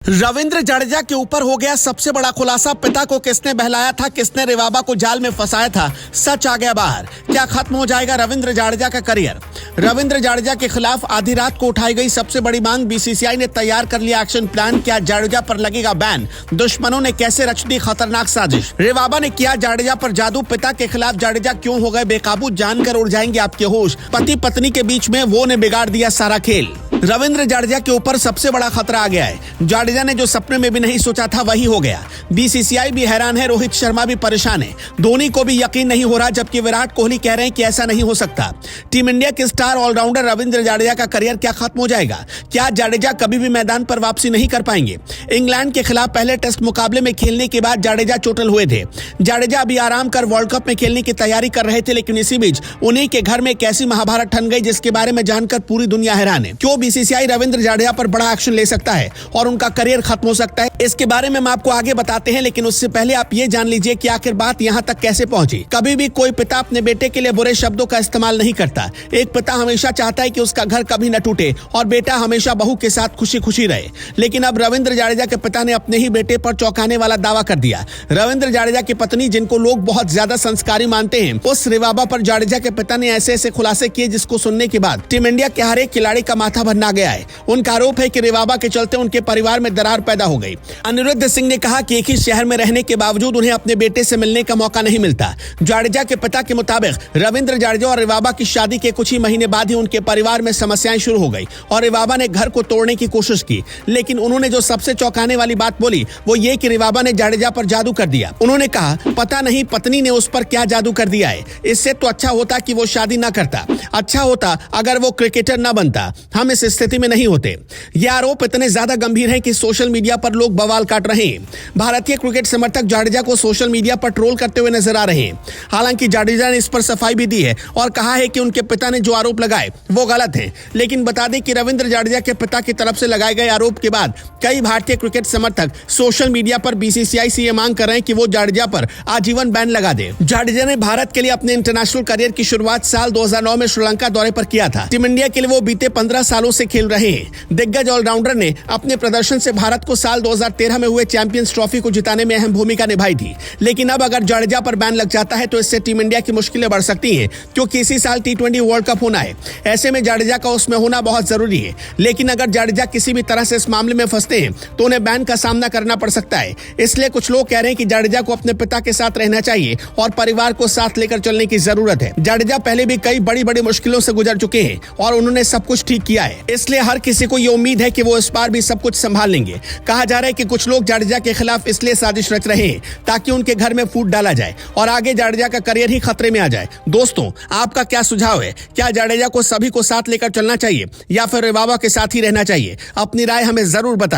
रविंद्र जडेजा के ऊपर हो गया सबसे बड़ा खुलासा। पिता को किसने बहलाया था, किसने रेवाबा को जाल में फंसाया था, सच आ गया बाहर। क्या खत्म हो जाएगा रविंद्र जडेजा का करियर? रविंद्र जडेजा के खिलाफ आधी रात को उठाई गई सबसे बड़ी मांग। बीसीसीआई ने तैयार कर लिया एक्शन प्लान। क्या जडेजा पर लगेगा बैन? दुश्मनों ने कैसे रच दी खतरनाक साजिश? रेवाबा ने किया जडेजा पर जादू। पिता के खिलाफ जडेजा क्यों हो गए बेकाबू? जानकर उड़ जाएंगे आपके होश। पति पत्नी के बीच में वो ने बिगाड़ दिया सारा खेल। रविंद्र जडेजा के ऊपर सबसे बड़ा खतरा आ गया है। जडेजा ने जो सपने में भी नहीं सोचा था वही हो गया। बीसीसीआई भी हैरान है, रोहित शर्मा भी परेशान है, धोनी को भी यकीन नहीं हो रहा, जबकि विराट कोहली कह रहे हैं कि ऐसा नहीं हो सकता। टीम इंडिया के स्टार ऑलराउंडर रविंद्र जडेजा का करियर क्या खत्म हो जाएगा? क्या जडेजा कभी भी मैदान पर वापसी नहीं कर पाएंगे? इंग्लैंड के खिलाफ पहले टेस्ट मुकाबले में खेलने के बाद जडेजा चोटिल हुए थे। जडेजा अभी आराम कर वर्ल्ड कप में खेलने की तैयारी कर रहे थे, लेकिन इसी बीच उन्हीं के घर में एक ऐसी महाभारत ठन गई जिसके बारे में जानकर पूरी दुनिया हैरान है। क्यों बीसीसीआई रविंद्र जडेजा पर बड़ा एक्शन ले सकता है और उनका करियर खत्म हो सकता है, इसके बारे में हम आपको आगे बताते हैं। लेकिन उससे पहले आप ये जान लीजिए कि आखिर बात यहाँ तक कैसे पहुंची। कभी भी कोई पिता अपने बेटे के लिए बुरे शब्दों का इस्तेमाल नहीं करता। एक पिता हमेशा चाहता है कि उसका घर कभी न टूटे और बेटा हमेशा बहू के साथ खुशी खुशी रहे। लेकिन अब रविंद्र जडेजा के पिता ने अपने ही बेटे पर चौंकाने वाला दावा कर दिया। रविंद्र जडेजा की पत्नी, जिनको लोग बहुत ज्यादा संस्कारी मानते हैं, उस रेवाबा पर जडेजा के पिता ने ऐसे ऐसे खुलासे किए जिसको सुनने के बाद टीम इंडिया के हर एक खिलाड़ी का माथा भरना गया है। उनका आरोप है कि रेवाबा के चलते उनके परिवार में दरार पैदा हो गई। अनिरुद्ध सिंह ने कहा कि एक ही शहर में रहने के बावजूद उन्हें अपने बेटे से मिलने का मौका नहीं मिलता। जडेजा के पिता के मुताबिक रविंद्र जडेजा और रेवाबा की शादी के कुछ ही महीने बाद ही उनके परिवार में समस्याएं शुरू हो गई और रेवाबा ने घर को तोड़ने की कोशिश की। लेकिन उन्होंने जो सबसे चौंकाने वाली बात बोली वो ये कि रेवाबा ने जडेजा पर जादू कर दिया। उन्होंने कहा, पता नहीं पत्नी ने उस पर क्या जादू कर दिया है। इससे तो अच्छा होता कि वो शादी न करता, अच्छा होता अगर वो क्रिकेटर न बनता। हम इस स्थिति में नहीं होते। ये आरोप इतने ज्यादा गंभीर हैं कि सोशल मीडिया पर लोग बवाल काट रहे हैं। भारतीय क्रिकेट समर्थक जडेजा को सोशल मीडिया पर ट्रोल करते हुए नजर आ रहे हैं। हालांकि जडेजा ने इस पर सफाई भी दी है और कहा है कि उनके पिता ने जो आरोप लगाए वो गलत हैं। लेकिन बता दें कि रविंद्र जडेजा के पिता की तरफ से लगाए गए आरोप के बाद कई भारतीय क्रिकेट समर्थक सोशल मीडिया पर बीसीसीआई से ये मांग कर रहे हैं कि वो जडेजा पर आजीवन बैन लगा दे। जडेजा ने भारत के लिए अपने इंटरनेशनल करियर की शुरुआत साल 2009 में श्रीलंका दौरे पर किया था। टीम इंडिया के लिए वो बीते 15 सालों से खेल रहे हैं। दिग्गज ऑलराउंडर ने अपने प्रदर्शन से भारत को साल 2013 में हुए चैंपियंस ट्रॉफी को जिताने में अहम भूमिका निभाई थी। लेकिन अब अगर जडेजा पर बैन लग जाता है तो इससे टीम इंडिया की मुश्किलें बढ़ सकती हैं, क्योंकि इसी साल T20 वर्ल्ड कप होना है। ऐसे में जडेजा का उसमें होना बहुत जरूरी है। लेकिन अगर जडेजा किसी भी तरह से इस मामले में फंसते हैं तो उन्हें बैन का सामना करना पड़ सकता है। इसलिए कुछ लोग कह रहे हैं कि जडेजा को अपने पिता के साथ रहना चाहिए और परिवार को साथ लेकर चलने की जरूरत है। जडेजा पहले भी कई बड़ी बड़ी मुश्किलों से गुजर चुके हैं और उन्होंने सब कुछ ठीक किया है। इसलिए हर किसी को ये उम्मीद है कि वो इस बार भी सब कुछ संभाल लेंगे। कहा जा रहा है कि कुछ लोग जडेजा के खिलाफ इसलिए साजिश रच रहे हैं ताकि उनके घर में फूट डाला जाए और आगे जडेजा का करियर ही खतरे में आ जाए। दोस्तों, आपका क्या सुझाव है? क्या जडेजा को सभी को साथ लेकर चलना चाहिए या फिर रेवाबा के साथ ही रहना चाहिए? अपनी राय हमें जरूर बताएं।